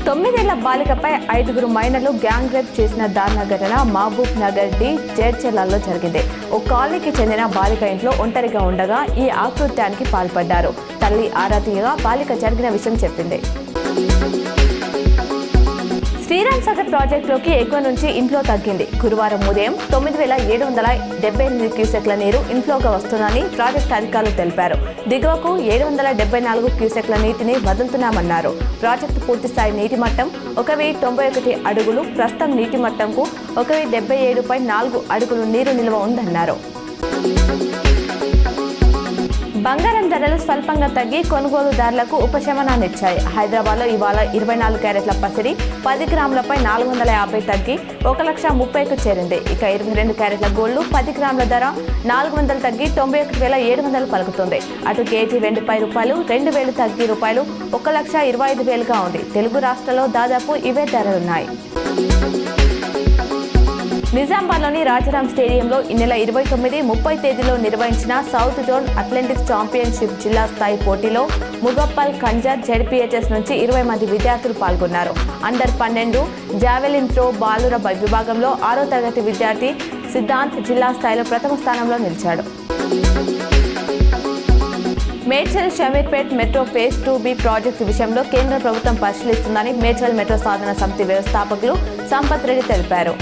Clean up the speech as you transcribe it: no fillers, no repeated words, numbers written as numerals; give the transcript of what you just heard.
9 ఏళ్ల బాలికపై 5 మైనర్లు గ్యాంగ్ రేప్ చేసిన దారుణ ఘటన మహబూబ్ నగర్ డి జేర్చర్లలో జరిగింది. ఓ కాలనీకి చెందిన బాలిక ఇంట్లో ఒంటరిగా ఉండగా ఈ ఆకృత్యానికి పాల్పడ్డారు. తల్లి ఆరా తీయగా బాలిక జరిగిన విషయం చెప్పింది. శ్రీరామ్ సాగర్ ప్రాజెక్టులోకి ఎక్కువ నుంచి ఇన్ఫ్లో తగ్గింది. గురువారం ఉదయం 9,778 క్యూసెక్ల నీరు ఇన్ఫ్లోగా వస్తుందని ప్రాజెక్టు అధికారులు తెలిపారు. దిగువకు 774 క్యూసెక్ల నీటిని వదులుతున్నామన్నారు. ప్రాజెక్టు పూర్తిస్థాయి నీటి మట్టం 1,091 అడుగులు. ప్రస్తుతం నీటి మట్టంకు 1,077.4 అడుగులు నీరు నిల్వ ఉందన్నారు. బంగారం ధరలు స్వల్పంగా తగ్గి కొనుగోలుదారులకు ఉపశమనాన్నిచ్చాయి. హైదరాబాద్లో ఇవాళ 24 క్యారెట్ల పసిడి 10 గ్రాములపై 450 తగ్గి 1,30,000కు చేరింది. ఇక 22 క్యారెట్ల గోల్డ్ 10 గ్రాముల ధర 400 తగ్గి 91,700 పలుకుతుంది. అటు కేజీ వెండిపై రూపాయలు 2,000 తగ్గి రూపాయలు 1,25,000గా ఉంది. తెలుగు రాష్ట్రాల్లో దాదాపు ఇవే ధరలున్నాయి. నిజామాబాద్లోని రాజారాం స్టేడియంలో ఈ నెల 29, 30 తేదీలో నిర్వహించిన సౌత్ జోన్ అథ్లెటిక్స్ ఛాంపియన్షిప్ జిల్లా స్థాయి పోటీలో ముగప్పల్ ఖంజర్ జెడ్పీహెచ్ఎస్ నుంచి 20 మంది విద్యార్థులు పాల్గొన్నారు. అండర్ 12 జావెలిన్ త్రో బాలుర విభాగంలో 6వ తరగతి విద్యార్థి సిద్ధాంత్ జిల్లా స్థాయిలో ప్రథమ స్థానంలో నిలిచాడు. Medchal Shamirpet metro phase 2B project విషయంలో కేంద్ర ప్రభుత్వం పరిశీలిస్తుందని మేడ్చల్ మెట్రో సాధన సమితి వ్యవస్థాపకులు సంపత్ రెడ్డి తెలిపారు.